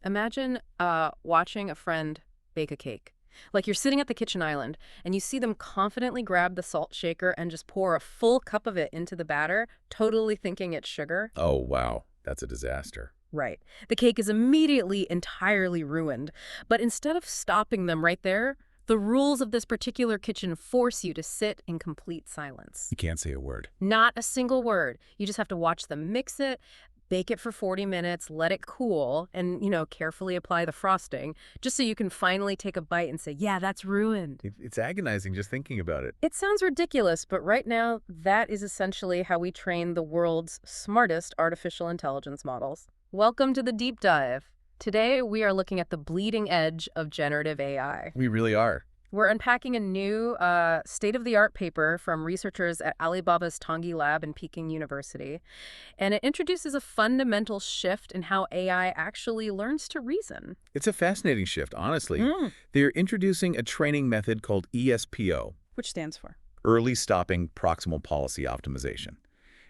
Imagine watching a friend bake a cake. Like you're sitting at the kitchen island and you see them confidently grab the salt shaker and just pour a full cup of it into the batter, totally thinking it's sugar. Oh, wow. That's a disaster. Right. The cake is immediately entirely ruined. But instead of stopping them right there, the rules of this particular kitchen force you to sit in complete silence. You can't say a word. Not a single word. You just have to watch them mix it, bake it for 40 minutes, let it cool, and, carefully apply the frosting, just so you can finally take a bite and say, yeah, that's ruined. It's agonizing just thinking about it. It sounds ridiculous, but right now, that is essentially how we train the world's smartest artificial intelligence models. Welcome to the deep dive. Today, we are looking at the bleeding edge of generative AI. We really are. We're unpacking a new state-of-the-art paper from researchers at Alibaba's Tanguy Lab in Peking University, and it introduces a fundamental shift in how AI actually learns to reason. It's a fascinating shift, honestly. They're introducing a training method called ESPO, Which stands for? Early Stopping Proximal Policy Optimization.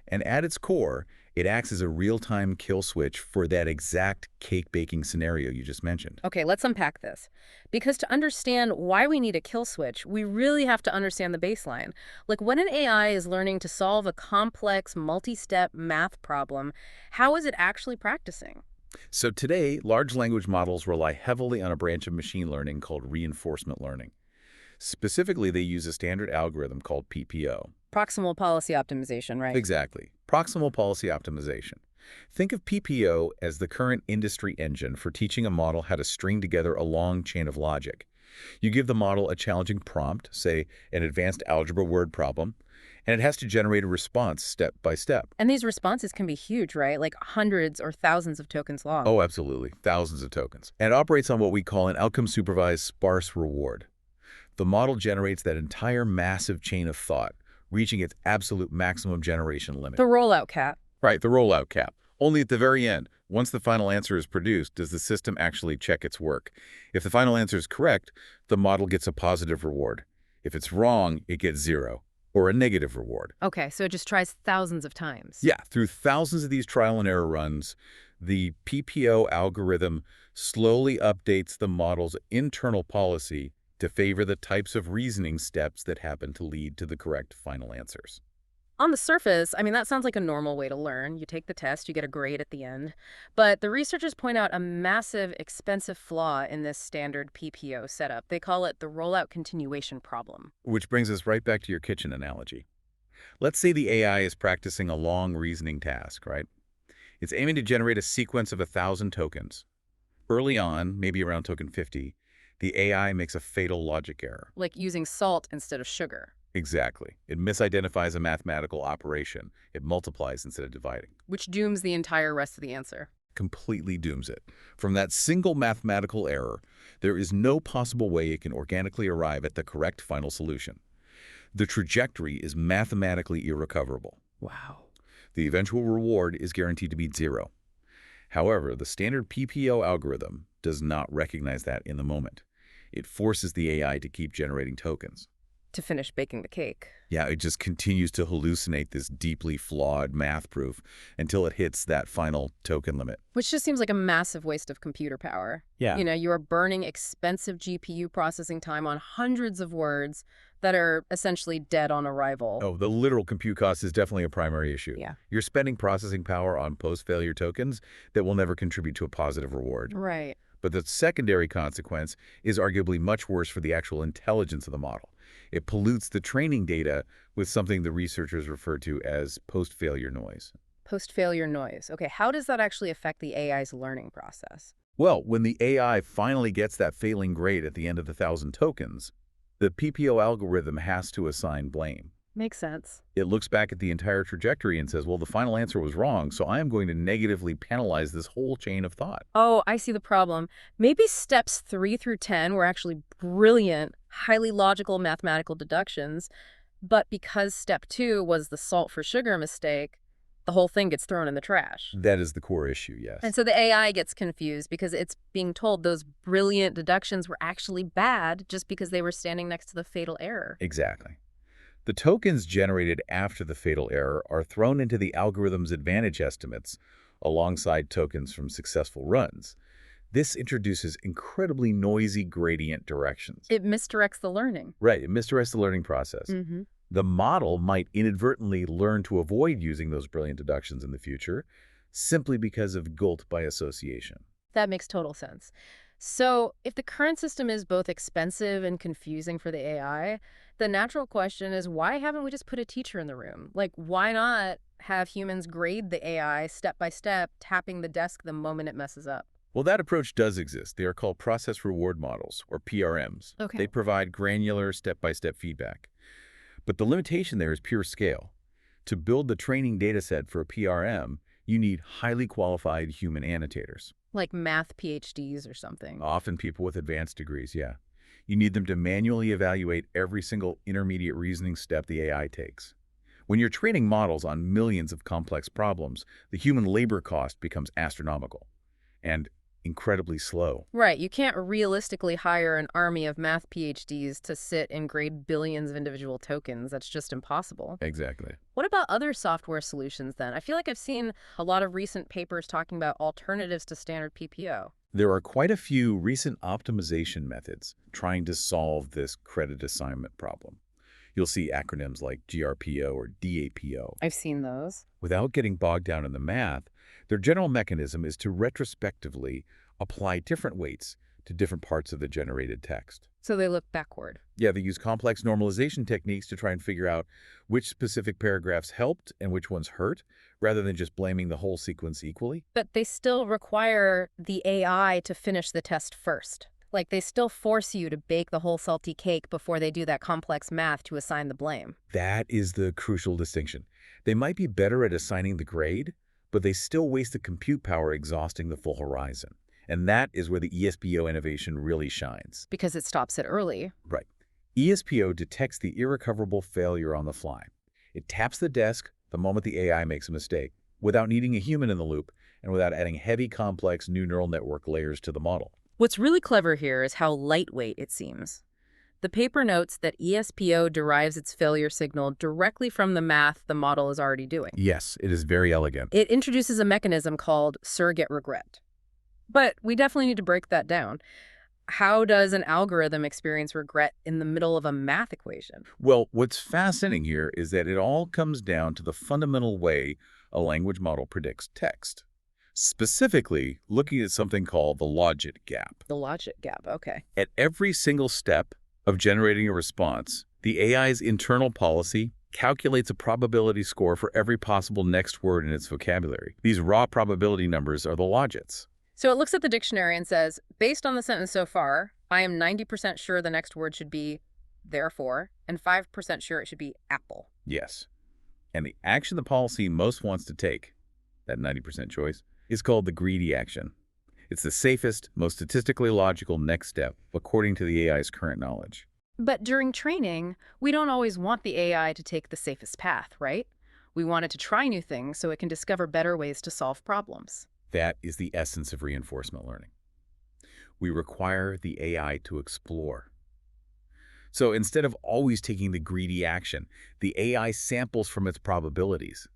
And at its core, it acts as a real-time kill switch for that exact cake baking scenario you just mentioned. Okay, let's unpack this. Because to understand why we need a kill switch, we really have to understand the baseline. Like when an AI is learning to solve a complex, multi-step math problem, how is it actually practicing? So today, large language models rely heavily on a branch of machine learning called reinforcement learning. Specifically, they use a standard algorithm called PPO. Proximal Policy Optimization, right? Exactly. Proximal Policy Optimization. Think of PPO as the current industry engine for teaching a model how to string together a long chain of logic. You give the model a challenging prompt, say an advanced algebra word problem, and it has to generate a response step by step. And these responses can be huge, right? Like hundreds or thousands of tokens long. Oh, absolutely. Thousands of tokens. And it operates on what we call an outcome-supervised sparse reward. The model generates that entire massive chain of thought, reaching its absolute maximum generation limit. The rollout cap. Right, the rollout cap. Only at the very end, once the final answer is produced, does the system actually check its work. If the final answer is correct, the model gets a positive reward. If it's wrong, it gets 0, or a negative reward. Okay, so it just tries thousands of times. Yeah, through thousands of these trial and error runs, the PPO algorithm slowly updates the model's internal policy to favor the types of reasoning steps that happen to lead to the correct final answers. On the surface, that sounds like a normal way to learn. You take the test, you get a grade at the end. But the researchers point out a massive, expensive flaw in this standard PPO setup. They call it the rollout continuation problem. Which brings us right back to your kitchen analogy. Let's say the AI is practicing a long reasoning task, right? It's aiming to generate a sequence of 1,000 tokens. Early on, maybe around token 50, the AI makes a fatal logic error. Like using salt instead of sugar. Exactly. It misidentifies a mathematical operation. It multiplies instead of dividing. Which dooms the entire rest of the answer. Completely dooms it. From that single mathematical error, there is no possible way it can organically arrive at the correct final solution. The trajectory is mathematically irrecoverable. Wow. The eventual reward is guaranteed to be 0. However, the standard PPO algorithm does not recognize that in the moment. It forces the AI to keep generating tokens. To finish baking the cake. Yeah, it just continues to hallucinate this deeply flawed math proof until it hits that final token limit. Which just seems like a massive waste of computer power. Yeah. You are burning expensive GPU processing time on hundreds of words that are essentially dead on arrival. Oh, the literal compute cost is definitely a primary issue. Yeah. You're spending processing power on post-failure tokens that will never contribute to a positive reward. Right. But the secondary consequence is arguably much worse for the actual intelligence of the model. It pollutes the training data with something the researchers refer to as post-failure noise. Post-failure noise. Okay, how does that actually affect the AI's learning process? Well, when the AI finally gets that failing grade at the end of the 1,000 tokens, the PPO algorithm has to assign blame. Makes sense. It looks back at the entire trajectory and says, well, the final answer was wrong, so I am going to negatively penalize this whole chain of thought. Oh, I see the problem. Maybe steps 3 through 10 were actually brilliant, highly logical mathematical deductions, but because step 2 was the salt for sugar mistake, the whole thing gets thrown in the trash. That is the core issue, yes. And so the AI gets confused because it's being told those brilliant deductions were actually bad just because they were standing next to the fatal error. Exactly. The tokens generated after the fatal error are thrown into the algorithm's advantage estimates alongside tokens from successful runs. This introduces incredibly noisy gradient directions. It misdirects the learning. Right, it misdirects the learning process. Mm-hmm. The model might inadvertently learn to avoid using those brilliant deductions in the future simply because of guilt by association. That makes total sense. So, if the current system is both expensive and confusing for the AI, the natural question is why haven't we just put a teacher in the room? Like, why not have humans grade the AI step by step, tapping the desk the moment it messes up? Well, that approach does exist. They are called process reward models, or PRMs. Okay. They provide granular step-by-step feedback. But the limitation there is pure scale. To build the training dataset for a PRM, you need highly qualified human annotators. Like math PhDs or something. Often people with advanced degrees, yeah. You need them to manually evaluate every single intermediate reasoning step the AI takes. When you're training models on millions of complex problems, the human labor cost becomes astronomical and incredibly slow. Right. You can't realistically hire an army of math PhDs to sit and grade billions of individual tokens. That's just impossible. Exactly. What about other software solutions then? I feel like I've seen a lot of recent papers talking about alternatives to standard PPO. There are quite a few recent optimization methods trying to solve this credit assignment problem. You'll see acronyms like GRPO or DAPO. I've seen those. Without getting bogged down in the math, their general mechanism is to retrospectively apply different weights to different parts of the generated text. So they look backward. Yeah, they use complex normalization techniques to try and figure out which specific paragraphs helped and which ones hurt, rather than just blaming the whole sequence equally. But they still require the AI to finish the test first. Like they still force you to bake the whole salty cake before they do that complex math to assign the blame. That is the crucial distinction. They might be better at assigning the grade, but they still waste the compute power exhausting the full horizon. And that is where the ESPO innovation really shines. Because it stops it early. Right. ESPO detects the irrecoverable failure on the fly. It taps the desk the moment the AI makes a mistake, without needing a human in the loop and without adding heavy, complex new neural network layers to the model. What's really clever here is how lightweight it seems. The paper notes that ESPO derives its failure signal directly from the math the model is already doing. Yes, it is very elegant. It introduces a mechanism called surrogate regret. But we definitely need to break that down. How does an algorithm experience regret in the middle of a math equation? Well, what's fascinating here is that it all comes down to the fundamental way a language model predicts text. Specifically, looking at something called the logic gap. The logic gap, okay. At every single step of generating a response, the AI's internal policy calculates a probability score for every possible next word in its vocabulary. These raw probability numbers are the logits. So it looks at the dictionary and says, based on the sentence so far, I am 90% sure the next word should be therefore, and 5% sure it should be apple. Yes. And the action the policy most wants to take, that 90% choice, is called the greedy action. It's the safest, most statistically logical next step, according to the AI's current knowledge. But during training, we don't always want the AI to take the safest path, right? We want it to try new things so it can discover better ways to solve problems. That is the essence of reinforcement learning. We require the AI to explore. So instead of always taking the greedy action, the AI samples from its probabilities.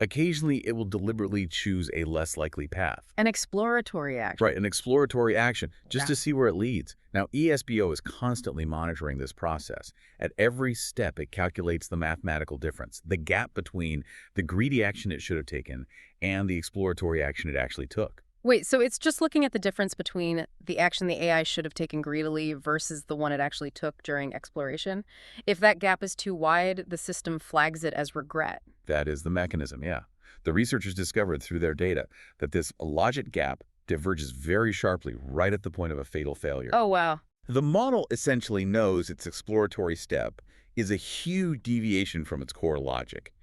Occasionally, it will deliberately choose a less likely path. An exploratory action. Right, an exploratory action, just to see where it leads. Now, ESPO is constantly monitoring this process. At every step, it calculates the mathematical difference, the gap between the greedy action it should have taken and the exploratory action it actually took. Wait, so it's just looking at the difference between the action the AI should have taken greedily versus the one it actually took during exploration? If that gap is too wide, the system flags it as regret. That is the mechanism, yeah. The researchers discovered through their data that this logic gap diverges very sharply right at the point of a fatal failure. Oh, wow. The model essentially knows its exploratory step is a huge deviation from its core logic.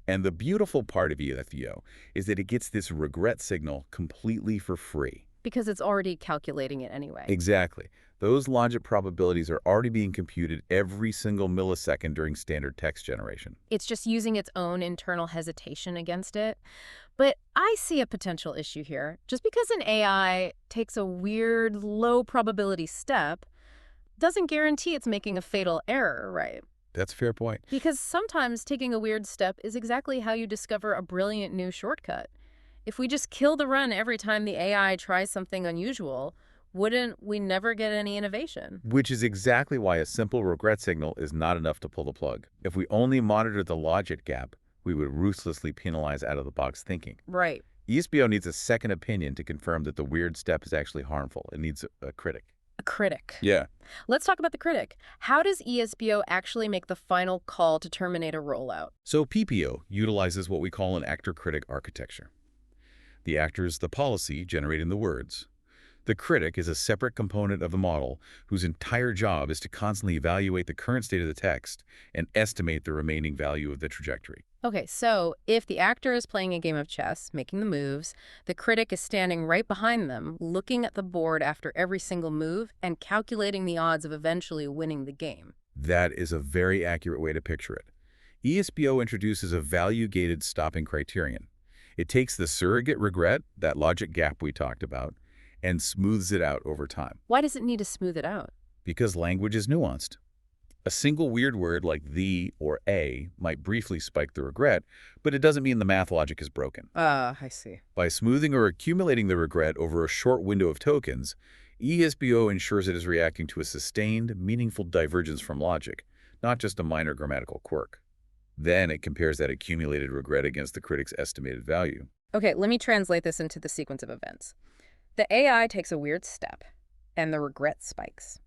And the beautiful part of ESPO is that it gets this regret signal completely for free. Because it's already calculating it anyway. Exactly. Those logic probabilities are already being computed every single millisecond during standard text generation. It's just using its own internal hesitation against it. But I see a potential issue here. Just because an AI takes a weird, low probability step doesn't guarantee it's making a fatal error, right? That's a fair point. Because sometimes taking a weird step is exactly how you discover a brilliant new shortcut. If we just kill the run every time the AI tries something unusual, wouldn't we never get any innovation? Which is exactly why a simple regret signal is not enough to pull the plug. If we only monitored the logic gap, we would ruthlessly penalize out-of-the-box thinking. Right. ESPO needs a second opinion to confirm that the weird step is actually harmful. It needs a critic. A critic. Yeah. Let's talk about the critic. How does ESPO actually make the final call to terminate a rollout? So PPO utilizes what we call an actor-critic architecture. The actor is the policy generating the words. The critic is a separate component of the model whose entire job is to constantly evaluate the current state of the text and estimate the remaining value of the trajectory. Okay, so if the actor is playing a game of chess, making the moves, the critic is standing right behind them, looking at the board after every single move and calculating the odds of eventually winning the game. That is a very accurate way to picture it. ESPO introduces a value-gated stopping criterion. It takes the surrogate regret, that logic gap we talked about, and smooths it out over time. Why does it need to smooth it out? Because language is nuanced. A single weird word like the or a might briefly spike the regret, but it doesn't mean the math logic is broken. I see. By smoothing or accumulating the regret over a short window of tokens, ESPO ensures it is reacting to a sustained, meaningful divergence from logic, not just a minor grammatical quirk. Then it compares that accumulated regret against the critic's estimated value. Okay, let me translate this into the sequence of events. The AI takes a weird step, and the regret spikes.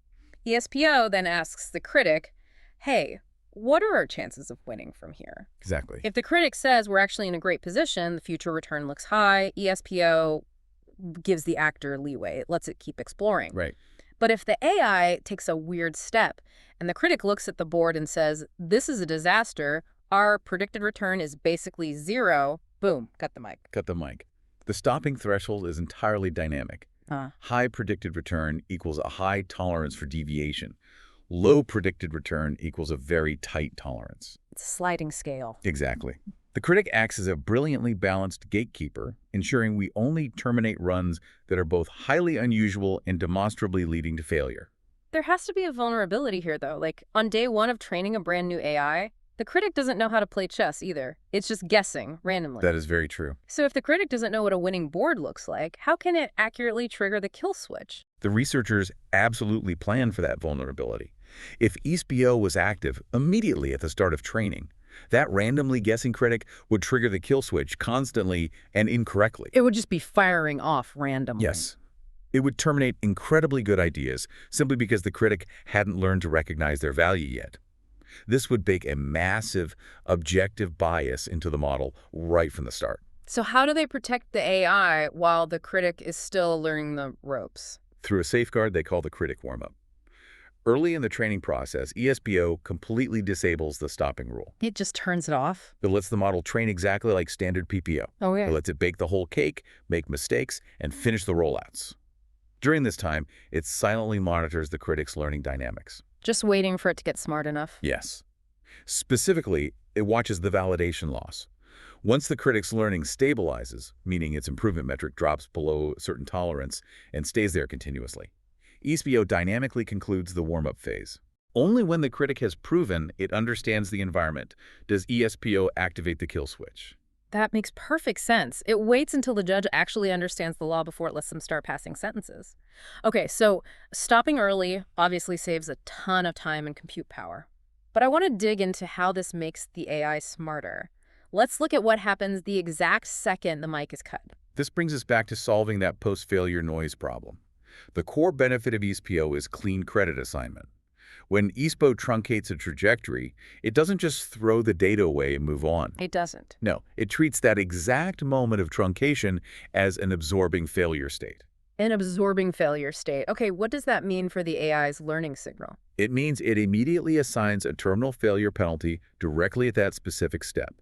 ESPO then asks the critic, hey, what are our chances of winning from here? Exactly. If the critic says we're actually in a great position, the future return looks high, ESPO gives the actor leeway. It lets it keep exploring. Right. But if the AI takes a weird step and the critic looks at the board and says, this is a disaster, our predicted return is basically zero, boom, cut the mic. Cut the mic. The stopping threshold is entirely dynamic. High predicted return equals a high tolerance for deviation. Low predicted return equals a very tight tolerance. It's a sliding scale. Exactly. The critic acts as a brilliantly balanced gatekeeper, ensuring we only terminate runs that are both highly unusual and demonstrably leading to failure. There has to be a vulnerability here, though. Like, on day one of training a brand new AI, the critic doesn't know how to play chess either. It's just guessing randomly. That is very true. So if the critic doesn't know what a winning board looks like, how can it accurately trigger the kill switch? The researchers absolutely planned for that vulnerability. If ESPO was active immediately at the start of training, that randomly guessing critic would trigger the kill switch constantly and incorrectly. It would just be firing off randomly. Yes. It would terminate incredibly good ideas simply because the critic hadn't learned to recognize their value yet. This would bake a massive objective bias into the model right from the start. So how do they protect the AI while the critic is still learning the ropes? Through a safeguard they call the critic warm-up. Early in the training process, ESPO completely disables the stopping rule. It just turns it off? It lets the model train exactly like standard PPO. Oh, yeah. It lets it bake the whole cake, make mistakes, and finish the rollouts. During this time, it silently monitors the critic's learning dynamics. Just waiting for it to get smart enough? Yes. Specifically, it watches the validation loss. Once the critic's learning stabilizes, meaning its improvement metric drops below a certain tolerance and stays there continuously, ESPO dynamically concludes the warm-up phase. Only when the critic has proven it understands the environment does ESPO activate the kill switch. That makes perfect sense. It waits until the judge actually understands the law before it lets them start passing sentences. Okay, so stopping early obviously saves a ton of time and compute power. But I want to dig into how this makes the AI smarter. Let's look at what happens the exact second the mic is cut. This brings us back to solving that post-failure noise problem. The core benefit of ESPO is clean credit assignment. When ESPO truncates a trajectory, it doesn't just throw the data away and move on. It doesn't. No, it treats that exact moment of truncation as an absorbing failure state. An absorbing failure state. Okay, what does that mean for the AI's learning signal? It means it immediately assigns a terminal failure penalty directly at that specific step.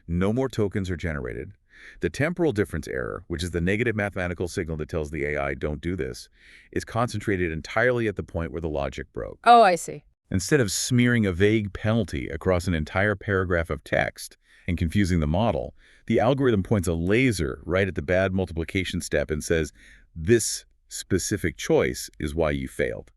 No more tokens are generated. The temporal difference error, which is the negative mathematical signal that tells the AI don't do this, is concentrated entirely at the point where the logic broke. Oh, I see. Instead of smearing a vague penalty across an entire paragraph of text and confusing the model, the algorithm points a laser right at the bad multiplication step and says, this specific choice is why you failed.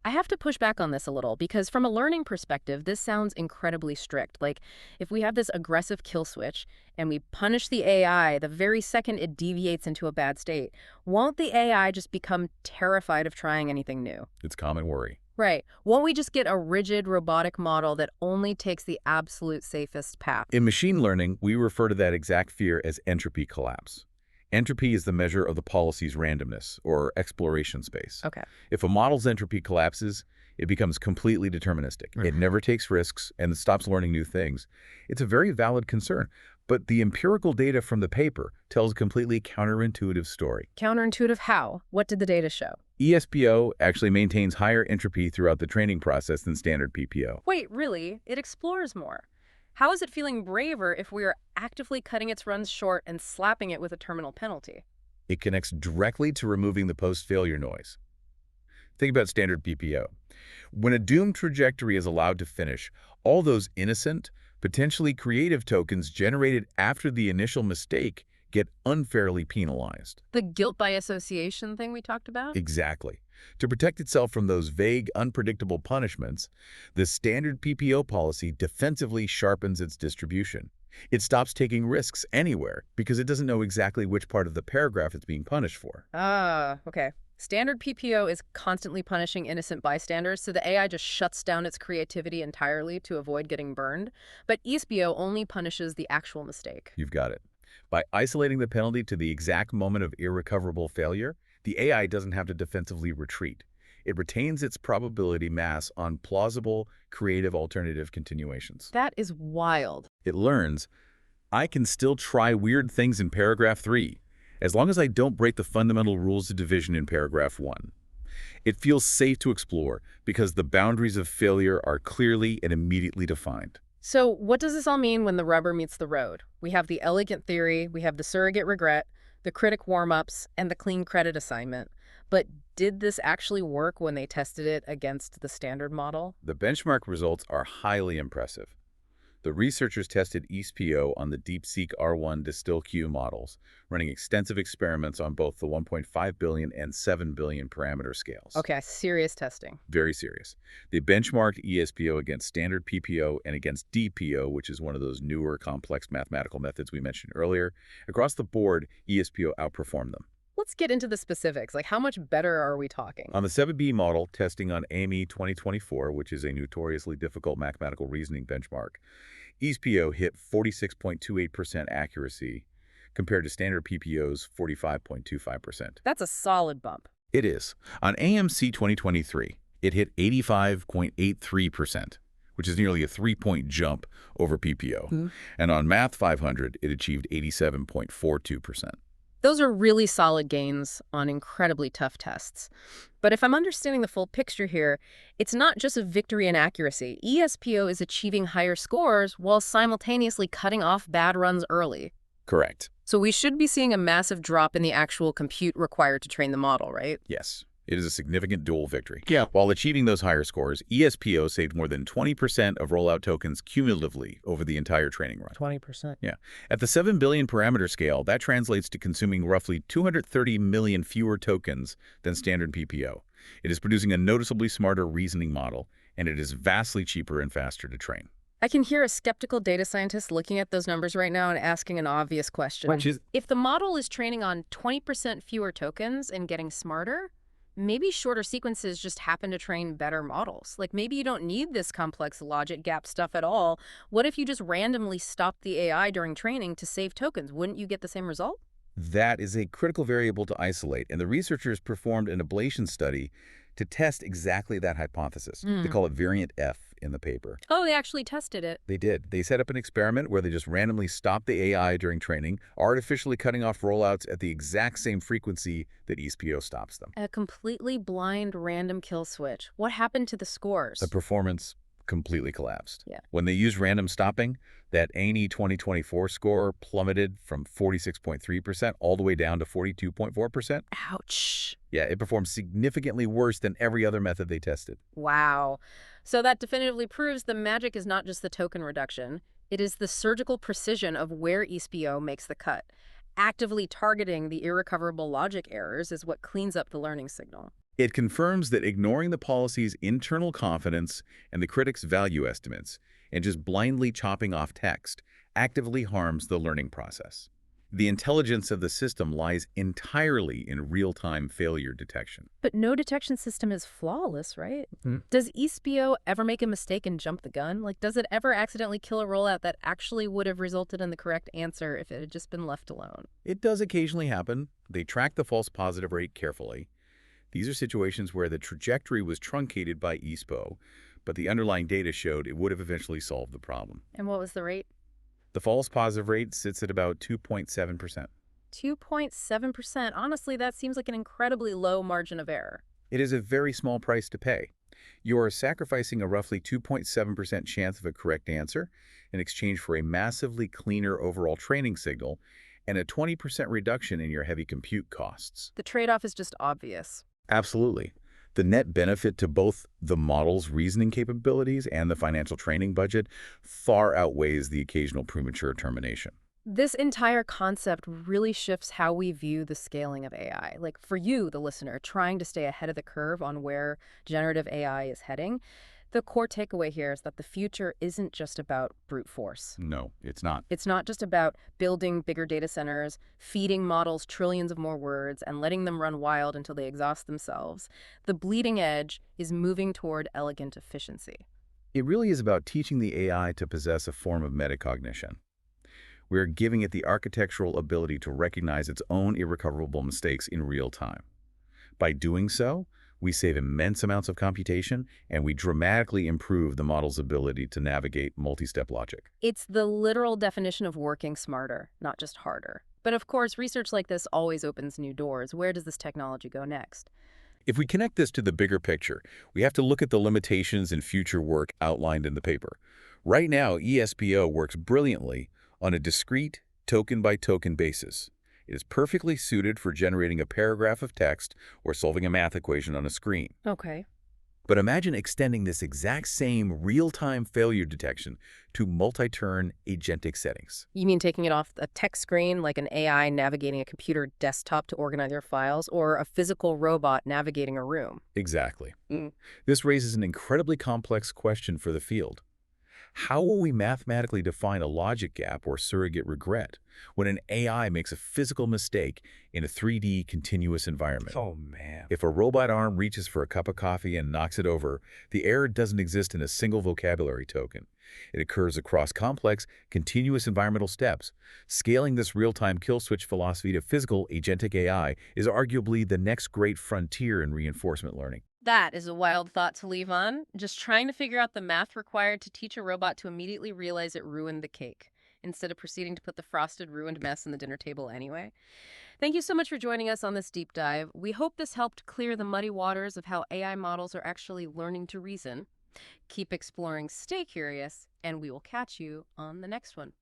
I have to push back on this a little because from a learning perspective, this sounds incredibly strict. Like, if we have this aggressive kill switch and we punish the AI the very second it deviates into a bad state, won't the AI just become terrified of trying anything new? It's common worry. Right. Won't we just get a rigid robotic model that only takes the absolute safest path? In machine learning, we refer to that exact fear as entropy collapse. Entropy is the measure of the policy's randomness, or exploration space. Okay. If a model's entropy collapses, it becomes completely deterministic. It never takes risks and it stops learning new things. It's a very valid concern, but the empirical data from the paper tells a completely counterintuitive story. Counterintuitive how? What did the data show? ESPO actually maintains higher entropy throughout the training process than standard PPO. Wait, really? It explores more. How is it feeling braver if we are actively cutting its runs short and slapping it with a terminal penalty? It connects directly to removing the post-failure noise. Think about standard PPO. When a doomed trajectory is allowed to finish, all those innocent, potentially creative tokens generated after the initial mistake get unfairly penalized. The guilt by association thing we talked about? Exactly. To protect itself from those vague, unpredictable punishments, the standard PPO policy defensively sharpens its distribution. It stops taking risks anywhere because it doesn't know exactly which part of the paragraph it's being punished for. Ah, okay. Standard PPO is constantly punishing innocent bystanders, so the AI just shuts down its creativity entirely to avoid getting burned. But ESPO only punishes the actual mistake. You've got it. By isolating the penalty to the exact moment of irrecoverable failure, the AI doesn't have to defensively retreat. It retains its probability mass on plausible, creative alternative continuations. That is wild. It learns, I can still try weird things in paragraph 3, as long as I don't break the fundamental rules of division in paragraph 1. It feels safe to explore because the boundaries of failure are clearly and immediately defined. So what does this all mean when the rubber meets the road? We have the elegant theory, we have the surrogate regret, the critic warm-ups, and the clean credit assignment. But did this actually work when they tested it against the standard model? The benchmark results are highly impressive. The researchers tested ESPO on the DeepSeek R1 Distill-Q models, running extensive experiments on both the 1.5 billion and 7 billion parameter scales. Okay, serious testing. Very serious. They benchmarked ESPO against standard PPO and against DPO, which is one of those newer complex mathematical methods we mentioned earlier. Across the board, ESPO outperformed them. Let's get into the specifics. Like, how much better are we talking? On the 7B model, testing on AME 2024, which is a notoriously difficult mathematical reasoning benchmark, ESPO hit 46.28% accuracy compared to standard PPO's 45.25%. That's a solid bump. It is. On AMC 2023, it hit 85.83%, which is nearly a 3-point jump over PPO. And on Math 500, it achieved 87.42%. Those are really solid gains on incredibly tough tests. But if I'm understanding the full picture here, it's not just a victory in accuracy. ESPO is achieving higher scores while simultaneously cutting off bad runs early. Correct. So we should be seeing a massive drop in the actual compute required to train the model, right? Yes. It is a significant dual victory. Yeah. While achieving those higher scores, ESPO saved more than 20% of rollout tokens cumulatively over the entire training run. 20%. Yeah. At the 7 billion parameter scale, that translates to consuming roughly 230 million fewer tokens than standard PPO. It is producing a noticeably smarter reasoning model, and it is vastly cheaper and faster to train. I can hear a skeptical data scientist looking at those numbers right now and asking an obvious question. Which is, If the model is training on 20% fewer tokens and getting smarter, maybe shorter sequences just happen to train better models. Like, maybe you don't need this complex logic gap stuff at all. What if you just randomly stopped the AI during training to save tokens? Wouldn't you get the same result? That is a critical variable to isolate, and the researchers performed an ablation study to test exactly that hypothesis. They call it variant F in the paper. Oh, they actually tested it. They did. They set up an experiment where they just randomly stopped the AI during training, artificially cutting off rollouts at the exact same frequency that ESPO stops them. A completely blind random kill switch. What happened to the scores? The performance completely collapsed. Yeah. When they used random stopping, that ANE 2024 score plummeted from 46.3% all the way down to 42.4%. Ouch. Yeah, it performed significantly worse than every other method they tested. Wow. So that definitively proves the magic is not just the token reduction. It is the surgical precision of where ESPO makes the cut. Actively targeting the irrecoverable logic errors is what cleans up the learning signal. It confirms that ignoring the policy's internal confidence and the critics' value estimates and just blindly chopping off text actively harms the learning process. The intelligence of the system lies entirely in real-time failure detection. But no detection system is flawless, right? Does ESPO ever make a mistake and jump the gun? Like, does it ever accidentally kill a rollout that actually would have resulted in the correct answer if it had just been left alone? It does occasionally happen. They track the false positive rate carefully. These are situations where the trajectory was truncated by ESPO, but the underlying data showed it would have eventually solved the problem. And what was the rate? The false positive rate sits at about 2.7%. 2.7%. Honestly, that seems like an incredibly low margin of error. It is a very small price to pay. You are sacrificing a roughly 2.7% chance of a correct answer in exchange for a massively cleaner overall training signal and a 20% reduction in your heavy compute costs. The trade-off is just obvious. Absolutely. The net benefit to both the model's reasoning capabilities and the financial training budget far outweighs the occasional premature termination. This entire concept really shifts how we view the scaling of AI. Like for you, the listener, trying to stay ahead of the curve on where generative AI is heading, the core takeaway here is that the future isn't just about brute force. No, it's not. It's not just about building bigger data centers, feeding models trillions of more words, and letting them run wild until they exhaust themselves. The bleeding edge is moving toward elegant efficiency. It really is about teaching the AI to possess a form of metacognition. We're giving it the architectural ability to recognize its own irrecoverable mistakes in real time. By doing so, we save immense amounts of computation, and we dramatically improve the model's ability to navigate multi-step logic. It's the literal definition of working smarter, not just harder. But of course, research like this always opens new doors. Where does this technology go next? If we connect this to the bigger picture, we have to look at the limitations in future work outlined in the paper. Right now, ESPO works brilliantly on a discrete, token-by-token basis. It is perfectly suited for generating a paragraph of text or solving a math equation on a screen. Okay. But imagine extending this exact same real-time failure detection to multi-turn agentic settings. You mean taking it off a text screen like an AI navigating a computer desktop to organize their files, or a physical robot navigating a room? Exactly. Mm. This raises an incredibly complex question for the field. How will we mathematically define a logic gap or surrogate regret when an AI makes a physical mistake in a 3D continuous environment? Oh, man. If a robot arm reaches for a cup of coffee and knocks it over, the error doesn't exist in a single vocabulary token. It occurs across complex, continuous environmental steps. Scaling this real-time kill switch philosophy to physical agentic AI is arguably the next great frontier in reinforcement learning. That is a wild thought to leave on. Just trying to figure out the math required to teach a robot to immediately realize it ruined the cake, instead of proceeding to put the frosted, ruined mess on the dinner table anyway. Thank you so much for joining us on this deep dive. We hope this helped clear the muddy waters of how AI models are actually learning to reason. Keep exploring, stay curious, and we will catch you on the next one.